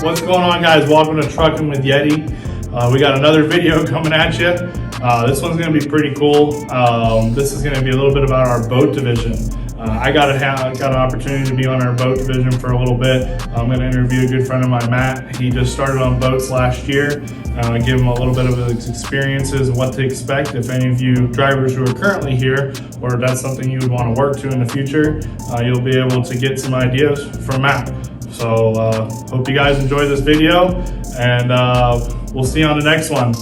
What's going on, guys? Welcome to Trucking with Yeti. We got another video coming at you. This one's going to be pretty cool. This is going to be a little bit about our boat division. I got an opportunity to be on our boat division for a little bit. I'm going to interview a good friend of mine, Matt. He just started on boats last year. Give him a little bit of his experiences and what to expect. If any of you drivers who are currently here, or that's something you would want to work to in the future, you'll be able to get some ideas from Matt. So hope you guys enjoy this video, and we'll see you on the next one.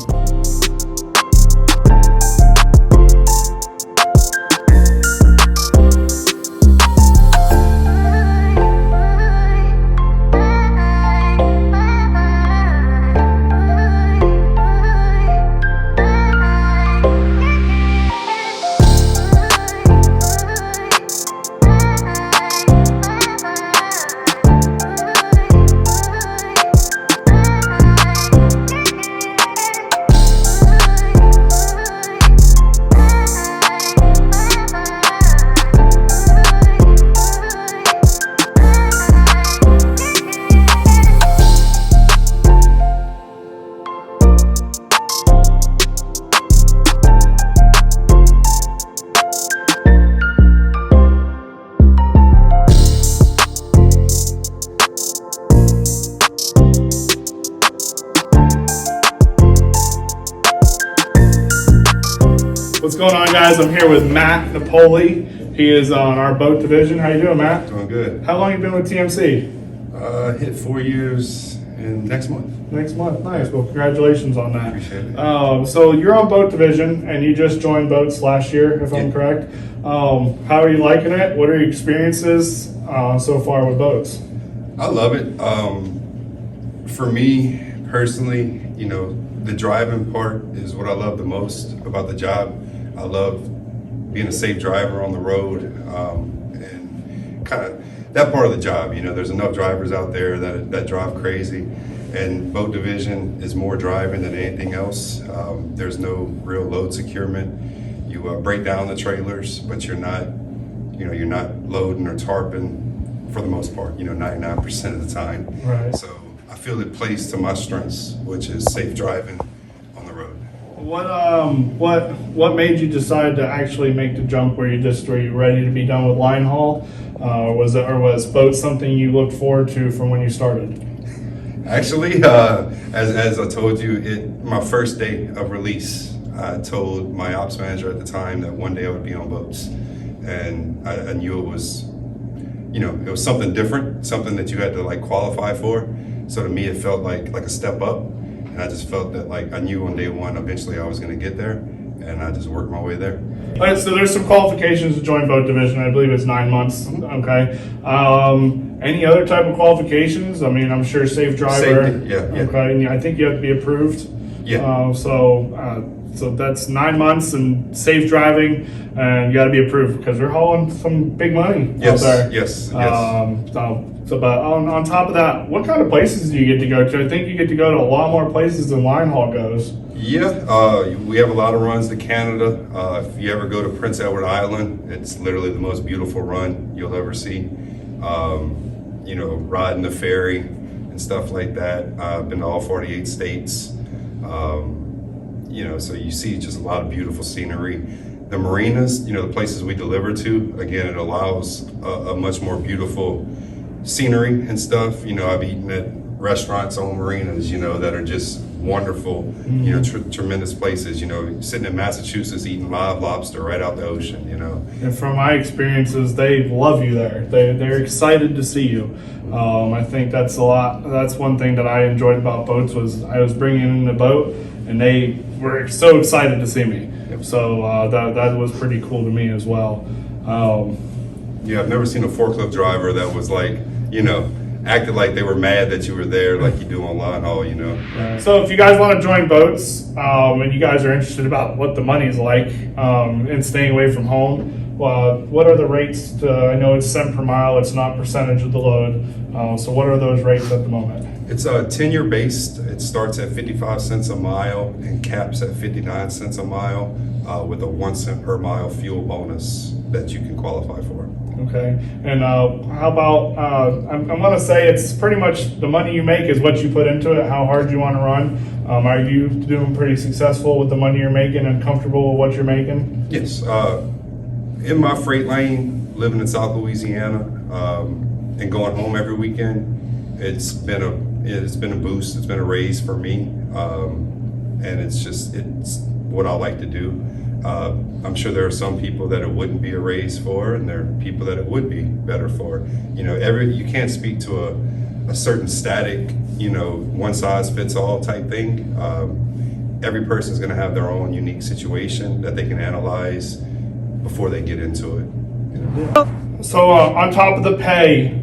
What's going on, guys? I'm here with Matt Napoli. He is on our boat division. How you doing, Matt? Doing good. How long you been with TMC? Hit 4 years in next month. Next month. Nice. Well, congratulations on that. Appreciate it. So you're on boat division, and you just joined boats last year, if I'm correct. How are you liking it? What are your experiences so far with boats? I love it. For me personally, you know, the driving part is what I love the most about the job. I love being a safe driver on the road, and kind of that part of the job. You know, there's enough drivers out there that drive crazy, and boat division is more driving than anything else. There's no real load securement. You break down the trailers, but you're not loading or tarping for the most part. 99% of the time. Right. So I feel it plays to my strengths, which is safe driving on the road. What made you decide to actually make the jump? Were you ready to be done with line haul? Was boat something you looked forward to from when you started? Actually, as I told you, my first day of release, I told my ops manager at the time that one day I would be on boats, and I knew it was, it was something different, something that you had to qualify for. So to me, it felt like a step up. And I just felt that I knew on day one, eventually I was going to get there, and I just worked my way there. All right, so there's some qualifications to join boat division. I believe it's 9 months. Okay. Any other type of qualifications? I mean, I'm sure safe driver. Safety, yeah. Okay. I think you have to be approved. Yeah. So that's 9 months and safe driving, and you got to be approved because they're hauling some big money out there. Yes. But on top of that, what kind of places do you get to go to? I think you get to go to a lot more places than line haul goes. Yeah, we have a lot of runs to Canada. If you ever go to Prince Edward Island, it's literally the most beautiful run you'll ever see. Riding the ferry and stuff like that. I've been to all 48 states. So you see just a lot of beautiful scenery. The marinas, the places we deliver to, again, it allows a much more beautiful scenery and stuff. I've eaten at restaurants on marinas, that are just wonderful, tremendous places. Sitting in Massachusetts eating live lobster right out the ocean, And from my experiences, they love you there. They're excited to see you. I think that's one thing that I enjoyed about boats was I was bringing in the boat, and they were so excited to see me. Yep. So that was pretty cool to me as well. Yeah, I've never seen a forklift driver that was acted like they were mad that you were there, like you do on line haul, So if you guys want to join boats, and you guys are interested about what the money is like, and staying away from home, what are the rates? I know it's cent per mile, it's not percentage of the load. So what are those rates at the moment? It's tenure based. It starts at 55 cents a mile and caps at 59 cents a mile, with a 1 cent per mile fuel bonus that you can qualify for. Okay, and how about, I'm gonna say it's pretty much the money you make is what you put into it, how hard you wanna run. Are you doing pretty successful with the money you're making and comfortable with what you're making? Yes. In my freight lane, living in South Louisiana, and going home every weekend, it's been a boost. It's been a raise for me, and it's what I like to do. I'm sure there are some people that it wouldn't be a raise for, and there are people that it would be better for. You know, you can't speak to a certain static, one size fits all type thing. Every person's going to have their own unique situation that they can analyze before they get into it. So on top of the pay,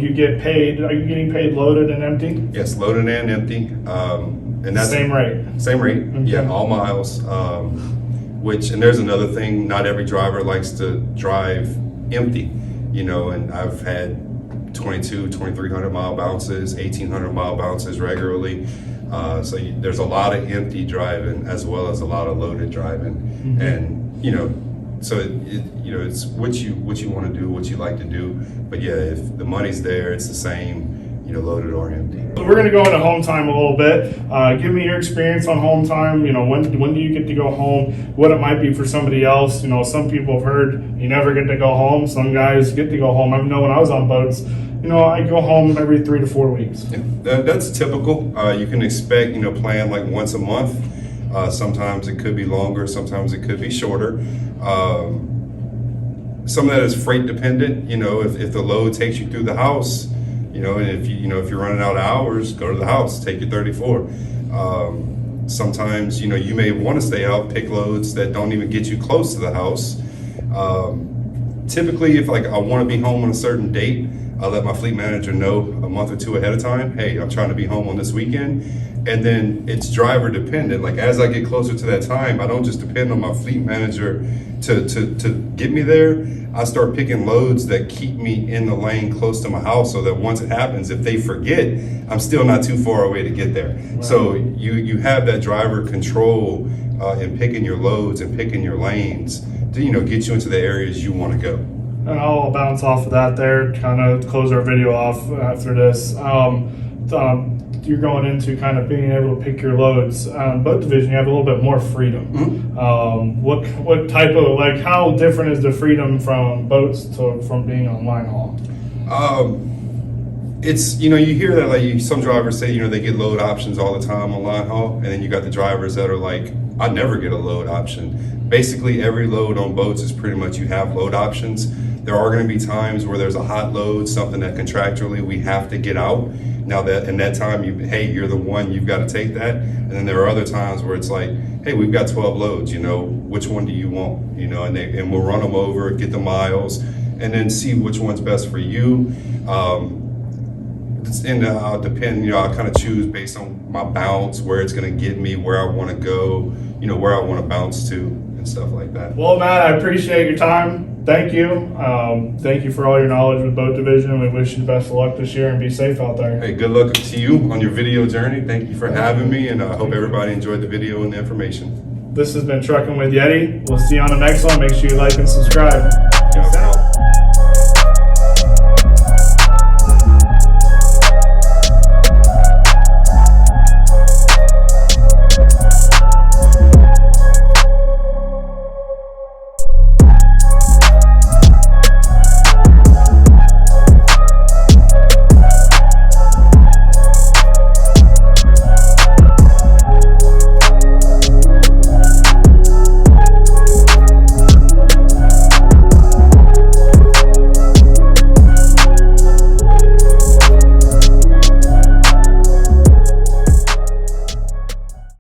you get paid. Are you getting paid loaded and empty? Yes, loaded and empty, and that's same rate. Same rate. Okay. Yeah, all miles. And there's another thing. Not every driver likes to drive empty. And I've had 2,300 mile bounces, 1,800 mile bounces regularly. So there's a lot of empty driving as well as a lot of loaded driving, and so it's what you want to do, what you like to do. But yeah, if the money's there, it's the same, loaded or empty. So we're going to go into home time a little bit. Give me your experience on home time. When do you get to go home? What it might be for somebody else. Some people have heard you never get to go home. Some guys get to go home. I know when I was on boats, I go home every 3 to 4 weeks. Yeah, that's typical. You can expect, plan like once a month. Sometimes it could be longer. Sometimes it could be shorter. Some of that is freight dependent. If the load takes you through the house, and if you're running out of hours, go to the house, take your 34. Sometimes, you may want to stay out, pick loads that don't even get you close to the house. Typically, if I want to be home on a certain date, I'll let my fleet manager know a month or two ahead of time. Hey, I'm trying to be home on this weekend. And then it's driver dependent. Like as I get closer to that time, I don't just depend on my fleet manager to get me there. I start picking loads that keep me in the lane close to my house, so that once it happens, if they forget, I'm still not too far away to get there. Right. So you have that driver control in picking your loads and picking your lanes to get you into the areas you want to go. And I'll bounce off of that there, kind of close our video off after this. You're going into kind of being able to pick your loads. Boat division, you have a little bit more freedom. Mm-hmm. What type of, how different is the freedom from boats from being on line haul? It's, you hear that some drivers say, they get load options all the time on line haul. And then you got the drivers that are like, I never get a load option. Basically, every load on boats is pretty much you have load options. There are going to be times where there's a hot load, something that contractually we have to get out. Now that in that time, you're the one, you've got to take that. And then there are other times where it's like, hey, we've got 12 loads, which one do you want? And we'll run them over, get the miles, and then see which one's best for you. And I'll depend, I kind of choose based on my bounce, where it's going to get me, where I want to go, where I want to bounce to and stuff like that. Well, Matt, I appreciate your time. Thank you. Thank you for all your knowledge with boat division. We wish you the best of luck this year and be safe out there. Hey, good luck to you on your video journey. Thank you for having me, and I hope everybody enjoyed the video and the information. This has been Trucking with Yeti. We'll see you on the next one. Make sure you like and subscribe. Yeah.